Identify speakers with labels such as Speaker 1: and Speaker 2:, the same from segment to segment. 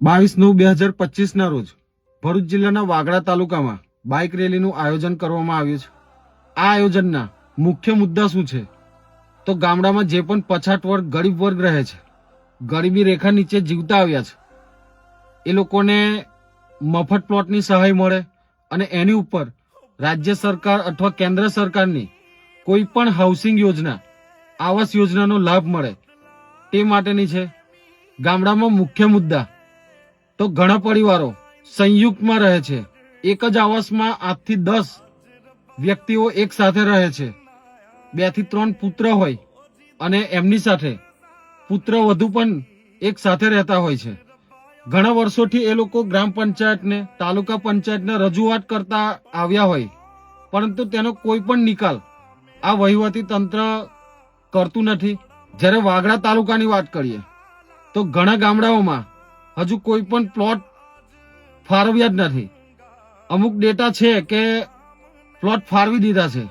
Speaker 1: 22/9/2025 રોજ ભરૂચ જિલ્લાના વાગડા તાલુકામાં બાઇક રેલીનું આયોજન કરવામાં આવ્યું છે। આ આયોજનના મુખ્ય મુદ્દા શું છે તો ગામડામાં જે પણ પછાત વર્ગ ગરીબ વર્ગ રહે છે, ગરીબી રેખા નીચે જીવતા આવ્યા છે, એ લોકોને મફત પ્લોટની સહાય મળે અને એની ઉપર રાજ્ય સરકાર અથવા કેન્દ્ર સરકારની કોઈ પણ હાઉસિંગ યોજના, આવાસ યોજનાનો લાભ મળે તે માટેની છે। ગામડામાં મુખ્ય મુદ્દા તો ઘણા પરિવારો સંયુક્તમાં રહે છે, એક જ આવાસમાં 8 થી 10 વ્યક્તિઓ એક સાથે રહે છે, 2 થી 3 પુત્ર હોય અને એમની સાથે પુત્ર વધુ પણ એક સાથે રહેતા હોય છે। ઘણા વર્ષોથી એ લોકો ગ્રામ પંચાયતને, તાલુકા પંચાયતને રજૂઆત કરતા આવ્યા હોય, પરંતુ તેનો કોઈ પણ નિકાલ આ વહીવટી તંત્ર કરતું નથી। જ્યારે વાગડા તાલુકાની વાત કરીએ તો ઘણા ગામડાઓમાં હજુ કોઈ પણ પ્લોટ ફાળવ્યા જ નથી। અમુક ડેટા છે કે પ્લોટ ફાળવી દીધા છે,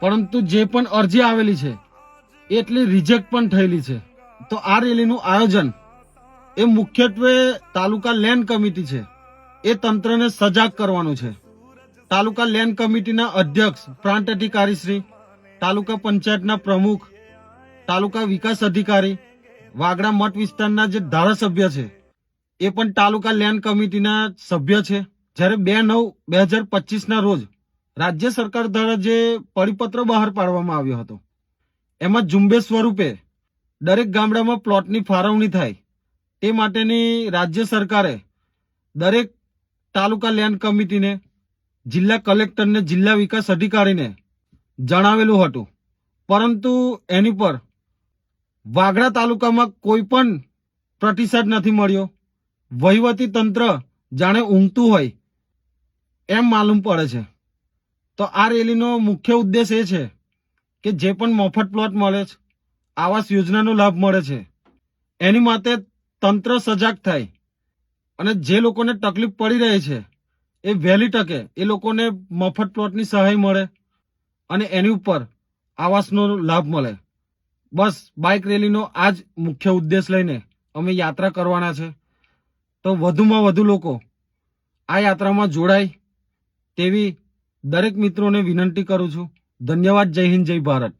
Speaker 1: પરંતુ જે પણ અરજી આવેલી છે એટલી રિજેક્ટ પણ થયેલી છે। તો આ રેલીનું આયોજન એ મુખ્યત્વે તાલુકા લેન્ડ કમિટી છે, એ તંત્રને સજાગ કરવાનું છે। તાલુકા લેન્ડ કમિટીના અધ્યક્ષ, પ્રાંત અધિકારી શ્રી, તાલુકા પંચાયતના પ્રમુખ, તાલુકા વિકાસ અધિકારી, વાગડા મઠ વિસ્તારના જે ધારાસભ્ય છે એ પણ તાલુકા લેન્ડ કમિટીના સભ્ય છે। જ્યારે 2/9/2025 રોજ રાજ્ય સરકાર દ્વારા જે પરિપત્ર બહાર પાડવામાં આવ્યો હતો એમાં ઝુંબેશ સ્વરૂપે દરેક ગામડામાં પ્લોટની ફાળવણી થાય તે માટેની રાજ્ય સરકારે દરેક તાલુકા લેન્ડ કમિટીને, જિલ્લા કલેક્ટરને, જિલ્લા વિકાસ અધિકારીને જણાવેલું હતું, પરંતુ એની પર વાગડા તાલુકામાં કોઈ પણ પ્રતિસાદ નથી મળ્યો। વહીવટી તંત્ર જાણે ઊંઘતું હોય એમ માલુમ પડે છે। તો આ રેલીનો મુખ્ય ઉદ્દેશ એ છે કે જે પણ મફત પ્લોટ મળે છે, આવાસ યોજનાનો લાભ મળે છે, એની માટે તંત્ર સજાગ થાય અને જે લોકોને તકલીફ પડી રહી છે એ વહેલી તકે એ લોકોને મફત પ્લોટની સહાય મળે અને એની ઉપર આવાસનો લાભ મળે। બસ બાઇક રેલીનો આ જ મુખ્ય ઉદ્દેશ લઈને અમે યાત્રા કરવાના છે। તો વધુમાં વધુ લોકો આ યાત્રામાં જોડાય તેવી દરેક મિત્રોને વિનંતી કરું છું। ધન્યવાદ। જય હિન્દ, જય ભારત।